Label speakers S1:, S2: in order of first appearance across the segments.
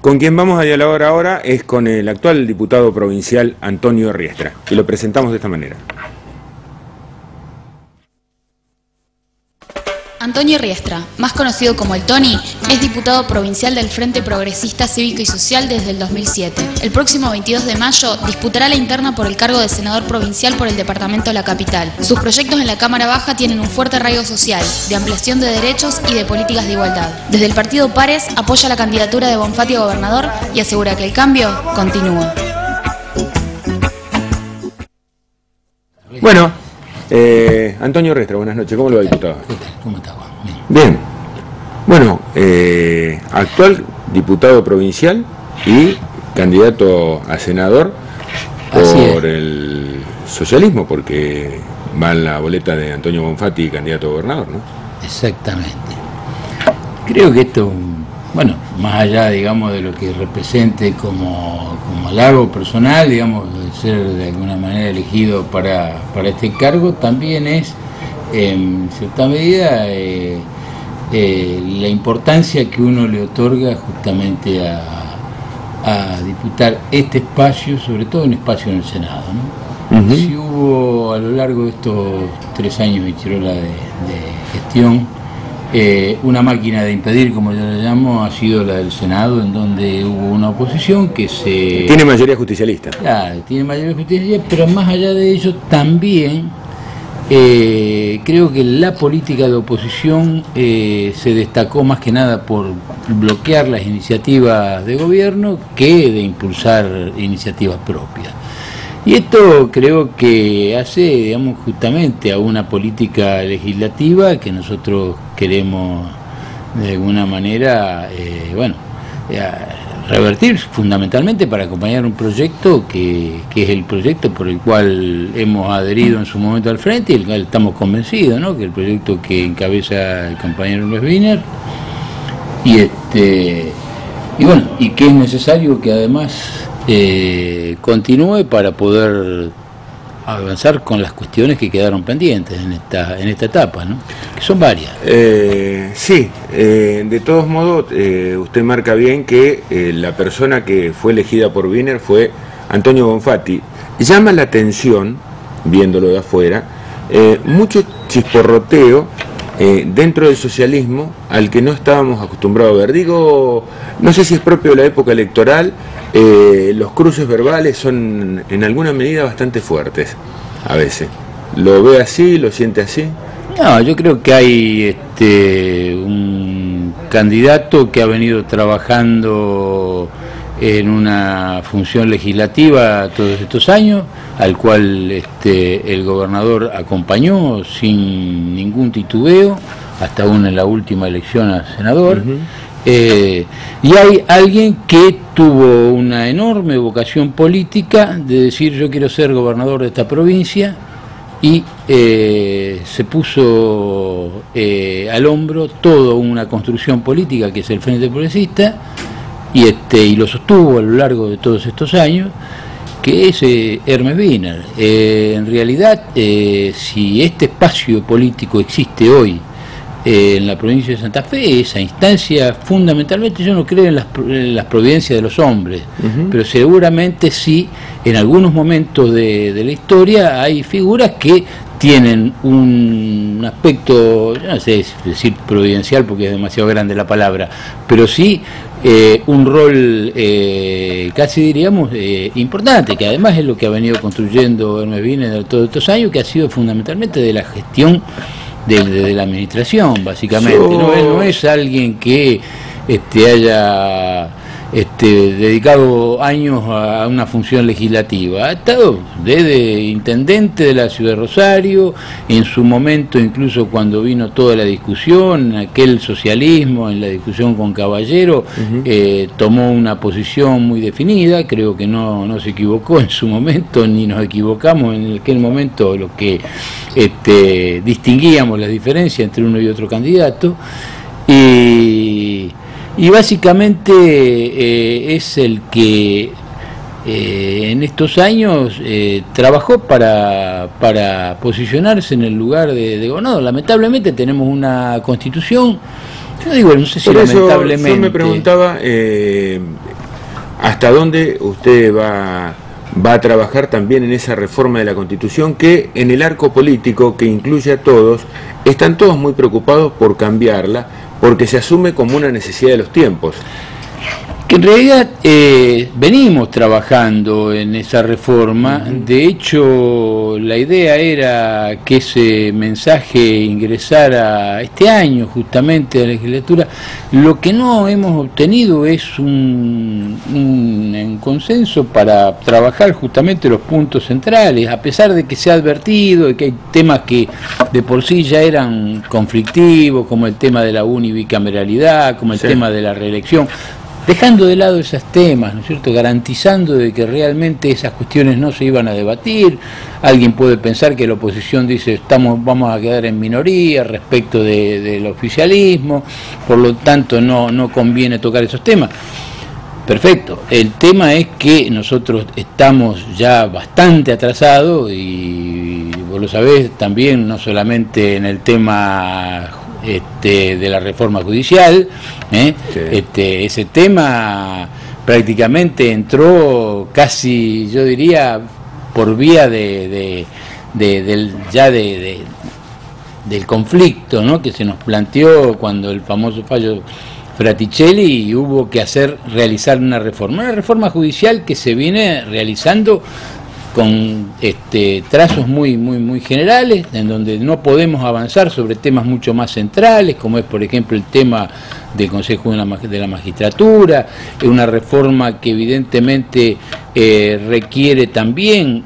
S1: Con quien vamos a dialogar ahora es con el actual diputado provincial Antonio Riestra, y lo presentamos de esta manera.
S2: Antonio Riestra, más conocido como el Tony, es diputado provincial del Frente Progresista Cívico y Social desde el 2007. El próximo 22 de mayo disputará la interna por el cargo de senador provincial por el departamento de la capital. Sus proyectos en la Cámara Baja tienen un fuerte arraigo social, de ampliación de derechos y de políticas de igualdad. Desde el partido Pares apoya la candidatura de Bonfatti a gobernador y asegura que el cambio continúa.
S1: Bueno, Antonio Riestra, buenas noches. ¿Cómo le va, diputado?
S3: ¿Qué tal? ¿Cómo está, Juan?
S1: Bien. Bueno, actual diputado provincial y candidato a senador por el socialismo, porque va en la boleta de Antonio Bonfatti, candidato a gobernador, ¿no?
S3: Exactamente. Creo que esto, bueno, más allá, digamos, de lo que represente como halago personal, digamos, de ser de alguna manera elegido para este cargo, también es, en cierta medida, la importancia que uno le otorga justamente a disputar este espacio, sobre todo un espacio en el Senado, ¿no? Si hubo a lo largo de estos 3 años y chirola de gestión, una máquina de impedir, como yo la llamo, ha sido la del Senado, en donde hubo una oposición que se...
S1: Tiene mayoría justicialista.
S3: Claro, tiene mayoría justicialista, pero más allá de ello también creo que la política de oposición se destacó más que nada por bloquear las iniciativas de gobierno que de impulsar iniciativas propias. Y esto creo que hace, digamos, justamente a una política legislativa que nosotros queremos de alguna manera, revertir fundamentalmente para acompañar un proyecto que es el proyecto por el cual hemos adherido en su momento al frente y el cual estamos convencidos, ¿no? Que el proyecto que encabeza el compañero Luis Wiener y que es necesario que además continúe para poder avanzar con las cuestiones que quedaron pendientes en esta etapa, ¿no? Que son varias.
S1: Sí, de todos modos, usted marca bien que la persona que fue elegida por Wiener fue Antonio Bonfatti. Llama la atención, viéndolo de afuera, mucho chisporroteo dentro del socialismo al que no estábamos acostumbrados a ver. Digo, no sé si es propio de la época electoral, los cruces verbales son en alguna medida bastante fuertes a veces. ¿Lo ve así? ¿Lo siente así?
S3: No, yo creo que hay un candidato que ha venido trabajando en una función legislativa todos estos años, al cual el gobernador acompañó sin ningún titubeo, hasta aún en la última elección a senador. Y hay alguien que tuvo una enorme vocación política de decir: yo quiero ser gobernador de esta provincia, y se puso al hombro toda una construcción política que es el Frente Progresista, y lo sostuvo a lo largo de todos estos años, que es Hermes Wiener. En realidad, si este espacio político existe hoy en la provincia de Santa Fe, esa instancia fundamentalmente, yo no creo en las providencias de los hombres, pero seguramente sí, en algunos momentos de la historia hay figuras que tienen un aspecto, yo no sé decir providencial porque es demasiado grande la palabra, pero sí un rol casi diríamos importante, que además es lo que ha venido construyendo Hermes Wiener todos estos años, que ha sido fundamentalmente de la gestión de la administración, básicamente. Él no es alguien que haya dedicado años a una función legislativa. Ha estado desde intendente de la ciudad de Rosario, en su momento incluso cuando vino toda la discusión, aquel socialismo, en la discusión con Caballero, tomó una posición muy definida. Creo que no se equivocó en su momento, ni nos equivocamos en aquel momento, lo que distinguíamos las diferencias entre uno y otro candidato, y básicamente es el que en estos años trabajó para posicionarse en el lugar de gobernador. Lamentablemente tenemos una constitución, yo digo, no sé si
S1: por eso
S3: lamentablemente...
S1: yo me preguntaba, ¿hasta dónde usted va a trabajar también en esa reforma de la Constitución que en el arco político, que incluye a todos, están todos muy preocupados por cambiarla porque se asume como una necesidad de los tiempos?
S3: Que en realidad venimos trabajando en esa reforma. De hecho, la idea era que ese mensaje ingresara este año justamente a la legislatura. Lo que no hemos obtenido es un consenso para trabajar justamente los puntos centrales, a pesar de que se ha advertido de que hay temas que de por sí ya eran conflictivos, como el tema de la unibicameralidad, como el tema de la reelección. Dejando de lado esos temas, ¿no es cierto?, garantizando de que realmente esas cuestiones no se iban a debatir. Alguien puede pensar que la oposición dice vamos a quedar en minoría respecto del oficialismo, por lo tanto no conviene tocar esos temas. Perfecto, el tema es que nosotros estamos ya bastante atrasados y vos lo sabés también, no solamente en el tema de la reforma judicial, sí. Ese tema prácticamente entró casi, yo diría, por vía del conflicto, ¿no?, que se nos planteó cuando el famoso fallo Fraticelli, y hubo que realizar una reforma judicial que se viene realizando con trazos muy generales, en donde no podemos avanzar sobre temas mucho más centrales, como es por ejemplo el tema del Consejo de la Magistratura, una reforma que evidentemente requiere también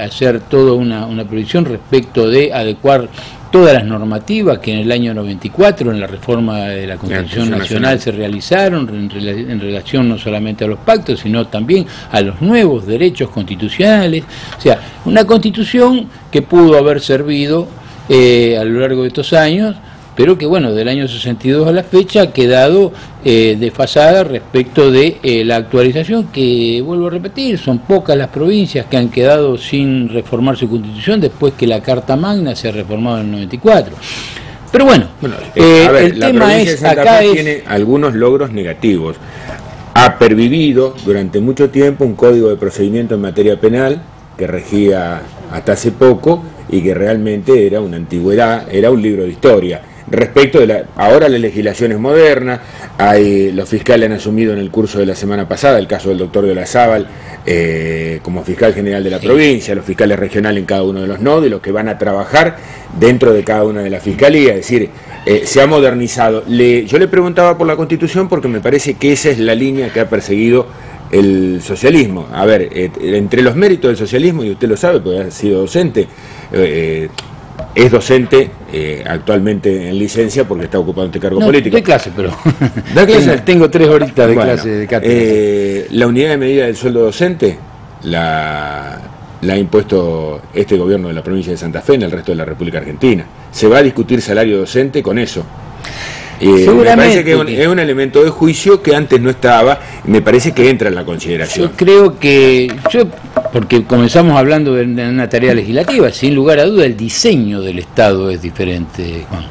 S3: hacer toda una previsión respecto de adecuar todas las normativas que en el año 94 en la reforma de la Constitución Nacional se realizaron en relación no solamente a los pactos, sino también a los nuevos derechos constitucionales. O sea, una Constitución que pudo haber servido a lo largo de estos años, pero que bueno, del año 62 a la fecha ha quedado desfasada respecto de la actualización, que vuelvo a repetir, son pocas las provincias que han quedado sin reformar su constitución después que la Carta Magna se ha reformado en el 94. Pero bueno, el tema es, acá
S1: tiene algunos logros negativos. Ha pervivido durante mucho tiempo un código de procedimiento en materia penal que regía hasta hace poco y que realmente era una antigüedad, era un libro de historia. Respecto de ahora la legislación es moderna, los fiscales han asumido en el curso de la semana pasada el caso del doctor de Olazábal como fiscal general de la provincia, los fiscales regionales en cada uno de los nodos y los que van a trabajar dentro de cada una de las fiscalías, es decir, se ha modernizado. Yo le preguntaba por la Constitución porque me parece que esa es la línea que ha perseguido el socialismo. A ver, entre los méritos del socialismo, y usted lo sabe porque ha sido docente, es docente actualmente en licencia porque está ocupado este cargo político.
S3: De clase, pero
S1: ¿da clase?
S3: Tengo 3 horitas de clase de cátedra.
S1: La unidad de medida del sueldo docente la ha impuesto este gobierno de la provincia de Santa Fe en el resto de la República Argentina. Se va a discutir salario docente con eso. Me parece que es un elemento de juicio que antes no estaba, me parece que entra en la consideración.
S3: Yo creo que, porque comenzamos hablando de una tarea legislativa, sin lugar a duda el diseño del Estado es diferente, Juan.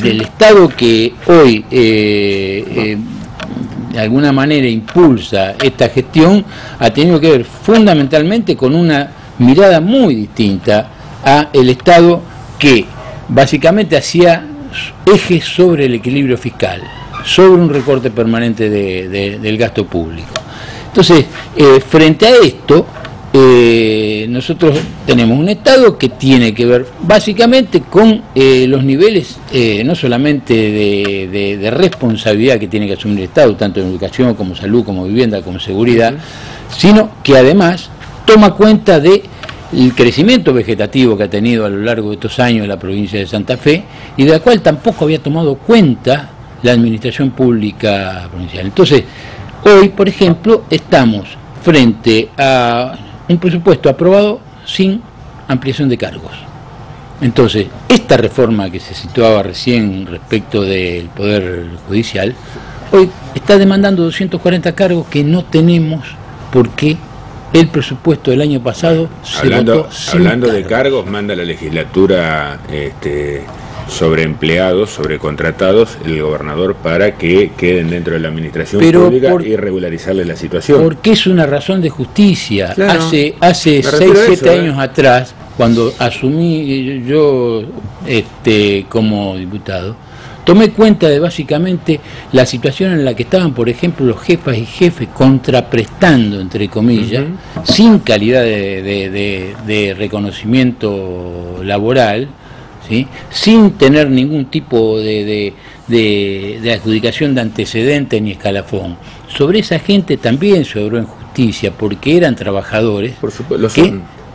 S3: Del Estado que hoy de alguna manera impulsa esta gestión ha tenido que ver fundamentalmente con una mirada muy distinta a el Estado que básicamente hacía ejes sobre el equilibrio fiscal, sobre un recorte permanente del gasto público. Entonces, frente a esto, nosotros tenemos un Estado que tiene que ver básicamente con los niveles no solamente de responsabilidad que tiene que asumir el Estado, tanto en educación como salud, como vivienda, como seguridad, sino que además toma cuenta de el crecimiento vegetativo que ha tenido a lo largo de estos años la provincia de Santa Fe y de la cual tampoco había tomado cuenta la administración pública provincial. Entonces, hoy, por ejemplo, estamos frente a un presupuesto aprobado sin ampliación de cargos. Entonces, esta reforma que se situaba recién respecto del Poder Judicial, hoy está demandando 240 cargos que no tenemos porque el presupuesto del año pasado se votó sin
S1: hablando de cargos, manda la legislatura sobreempleados, sobrecontratados el gobernador para que queden dentro de la administración pública y regularizarles la situación.
S3: Porque es una razón de justicia.
S1: Claro,
S3: hace 6, 7 años atrás, cuando asumí yo como diputado, tomé cuenta de básicamente la situación en la que estaban, por ejemplo, los jefas y jefes contraprestando, entre comillas, sin calidad de reconocimiento laboral, ¿sí? Sin tener ningún tipo de adjudicación de antecedente ni escalafón. Sobre esa gente también se obró en justicia, porque eran trabajadores,
S1: por supuesto,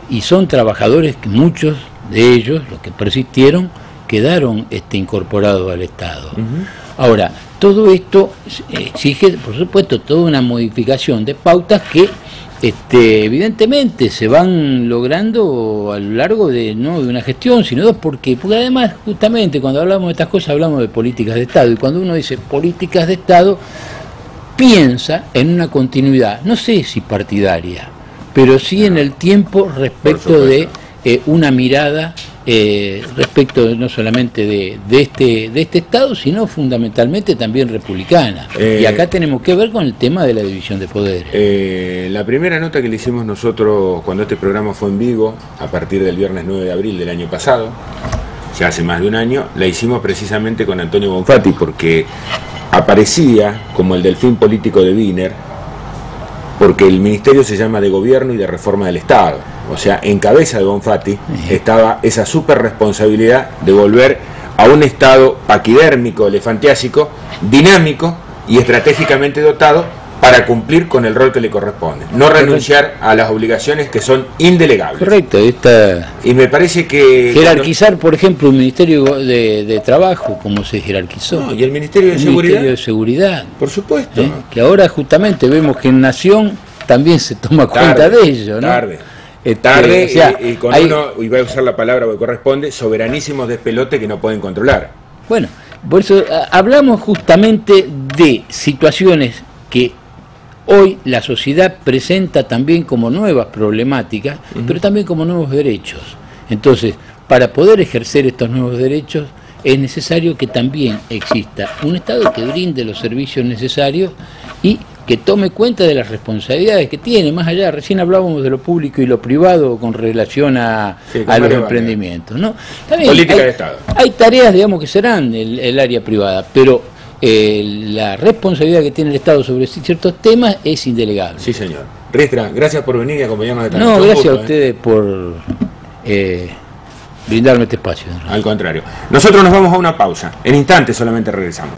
S3: y son trabajadores que muchos de ellos, los que persistieron, quedaron incorporados al Estado. Ahora, todo esto exige, por supuesto, toda una modificación de pautas que evidentemente se van logrando a lo largo de no de una gestión, sino porque además, justamente, cuando hablamos de estas cosas, hablamos de políticas de Estado, y cuando uno dice políticas de Estado, piensa en una continuidad, no sé si partidaria, pero sí en el tiempo respecto de una mirada respecto no solamente de este Estado, sino fundamentalmente también republicana. Y acá tenemos que ver con el tema de la división de poderes.
S1: La primera nota que le hicimos nosotros cuando este programa fue en vivo, a partir del viernes 9 de abril del año pasado, ya hace más de un año, la hicimos precisamente con Antonio Bonfatti, porque aparecía como el delfín político de Wiener, porque el ministerio se llama de Gobierno y de Reforma del Estado. O sea, en cabeza de Bonfatti estaba esa super responsabilidad de volver a un Estado paquidérmico, elefantiásico, dinámico y estratégicamente dotado para cumplir con el rol que le corresponde. No renunciar a las obligaciones que son indelegables.
S3: Correcto.
S1: Y me parece que...
S3: Jerarquizar, por ejemplo, un Ministerio de Trabajo, como se jerarquizó.
S1: No, y el Ministerio de Seguridad.
S3: Ministerio de Seguridad.
S1: Por supuesto.
S3: Que ahora justamente vemos que en Nación también se toma cuenta de ello, ¿no?
S1: Tarde,
S3: o sea,
S1: y con uno, y voy a usar la palabra que corresponde, soberanísimos despelote que no pueden controlar.
S3: Bueno, por eso hablamos justamente de situaciones que hoy la sociedad presenta también como nuevas problemáticas, pero también como nuevos derechos. Entonces, para poder ejercer estos nuevos derechos, es necesario que también exista un Estado que brinde los servicios necesarios y que tome cuenta de las responsabilidades que tiene, más allá, recién hablábamos de lo público y lo privado con relación a los emprendimientos, ¿no? También
S1: política de Estado.
S3: Hay tareas, digamos, que serán el área privada, pero la responsabilidad que tiene el Estado sobre ciertos temas es indelegable.
S1: Sí, señor. Riestra, gracias por venir y acompañarnos de
S3: tanto. No, gracias a ustedes por brindarme este espacio.
S1: Al contrario. Nosotros nos vamos a una pausa. En instantes solamente regresamos.